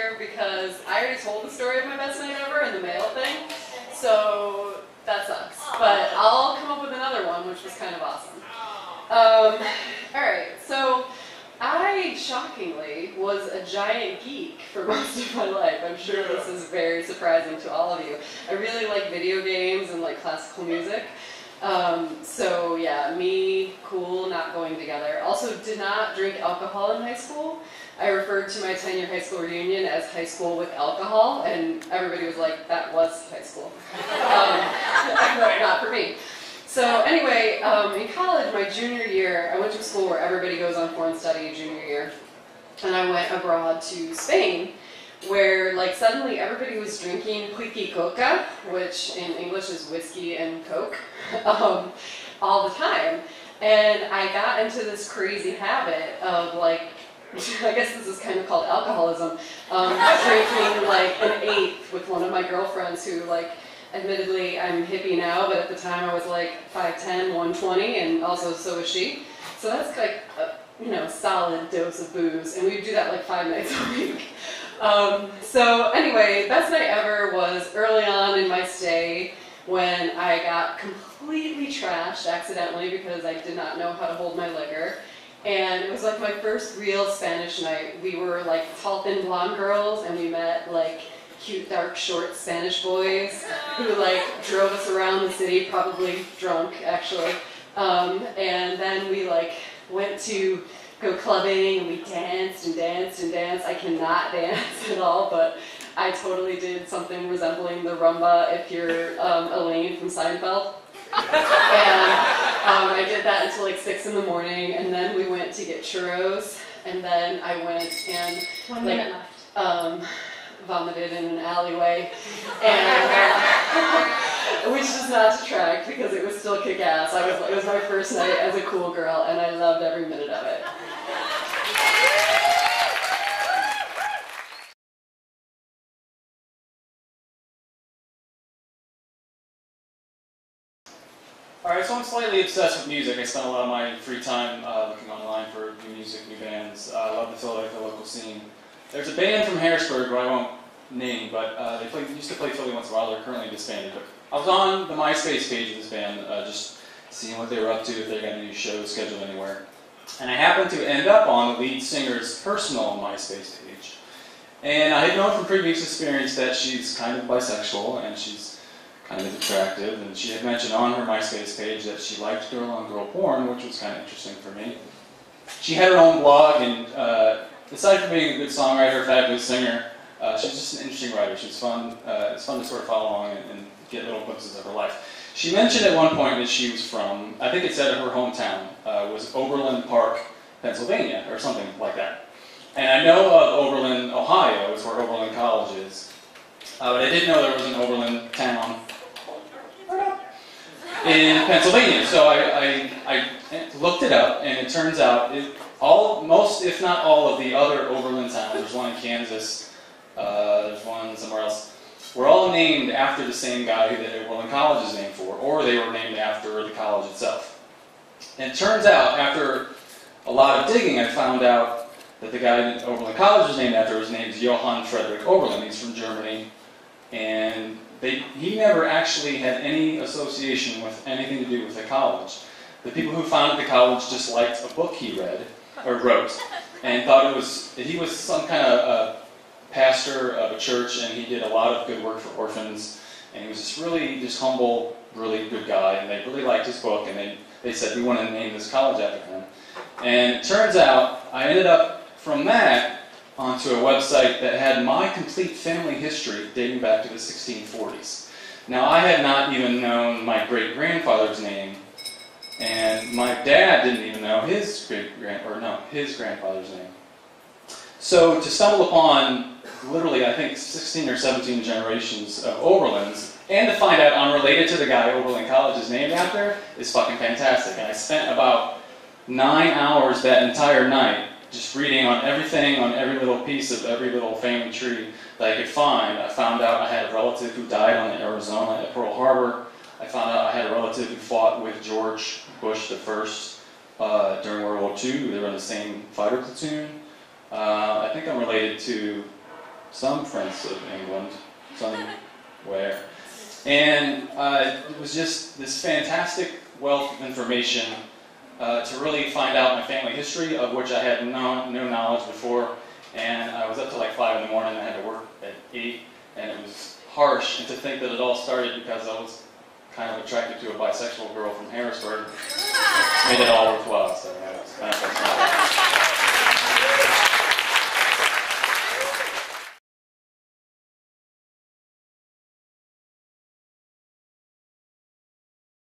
here because I already told the story of my best night ever and the mail thing, so that sucks. But I'll come up with another one, which was kind of awesome. Alright, so I, shockingly, was a giant geek for most of my life. I'm sure this is very surprising to all of you. I really like video games and like classical music. So yeah, me, cool, not going together. Also did not drink alcohol in high school. I referred to my 10-year high school reunion as high school with alcohol, and everybody was like, that was high school. But not for me. So anyway, in college, my junior year, I went to a school where everybody goes on foreign study junior year, and I went abroad to Spain, where like suddenly everybody was drinking piqui coca, which in English is whiskey and coke, all the time. And I got into this crazy habit of like, I guess this is kind of called alcoholism, drinking like an eighth with one of my girlfriends who like, admittedly I'm hippie now, but at the time I was like 5'10", 120, and also so was she. So that's like a solid dose of booze, and we'd do that like 5 nights a week. So anyway, best night ever was early on in my stay when I got completely trashed accidentally because I did not know how to hold my liquor. And it was like my first real Spanish night. We were like tall, thin, blonde girls, and we met like cute, dark, short Spanish boys who like drove us around the city, probably drunk actually. And then we like went to go clubbing, and we danced and danced and danced. I cannot dance at all, but I totally did something resembling the rumba if you're Elaine from Seinfeld. And I did that until like 6 in the morning, and then we went to get churros, and then I went and 1 minute left. Vomited in an alleyway, and which is not to track because it was still kick-ass. It was my first night as a cool girl, and I loved every minute of it. Alright, so I'm slightly obsessed with music. I spend a lot of my free time looking online for new music, new bands. I love the Philadelphia local scene. There's a band from Harrisburg who I won't name, but they used to play Philly once in a while. They're currently disbanded. But I was on the MySpace page of this band, just seeing what they were up to, if they got any shows scheduled anywhere. And I happened to end up on the lead singer's personal MySpace page. And I had known from previous experience that she's kind of bisexual, and she's kind of attractive, and she had mentioned on her MySpace page that she liked girl-on-girl porn, which was kind of interesting for me. She had her own blog, and aside from being a good songwriter, fabulous singer, she's just an interesting writer. She's fun. It's fun to sort of follow along and get little glimpses of her life. She mentioned at one point that she was from, I think it said her hometown was Oberlin Park, Pennsylvania, or something like that. And I know of Oberlin, Ohio, is where Oberlin College is. But I didn't know there was an Oberlin town in Pennsylvania. So I looked it up, and it turns out most, if not all, of the other Oberlin towns, there's one in Kansas, there's one somewhere else, were all named after the same guy that Oberlin College is named for, or they were named after the college itself. And it turns out, after a lot of digging, I found out that the guy that Oberlin College was named after, his name is Johann Friedrich Oberlin. He's from Germany, and he never actually had any association with anything to do with the college. The people who founded the college just liked a book he read, or wrote, and thought he was some kind of pastor of a church, and he did a lot of good work for orphans, and he was just really humble, really good guy, and they really liked his book, and they said, we want to name this college after him. And it turns out, I ended up from that onto a website that had my complete family history dating back to the 1640s. Now, I had not even known my great-grandfather's name, and my dad didn't even know his grandfather's name. So to stumble upon literally, I think, 16 or 17 generations of Oberlins, and to find out I'm related to the guy Oberlin College is named after, is fucking fantastic. And I spent about 9 hours that entire night just reading on everything, on every little piece of every little family tree that I could find. I found out I had a relative who died on the Arizona at Pearl Harbor. I found out I had a relative who fought with George Bush I during World War II. They were in the same fighter platoon. I think I'm related to some prince of England, somewhere. And it was just this fantastic wealth of information to really find out my family history, of which I had no knowledge before. And I was up till like 5 in the morning, I had to work at 8, and it was harsh. And to think that it all started because I was kind of attracted to a bisexual girl from Harrisburg made it all worthwhile. So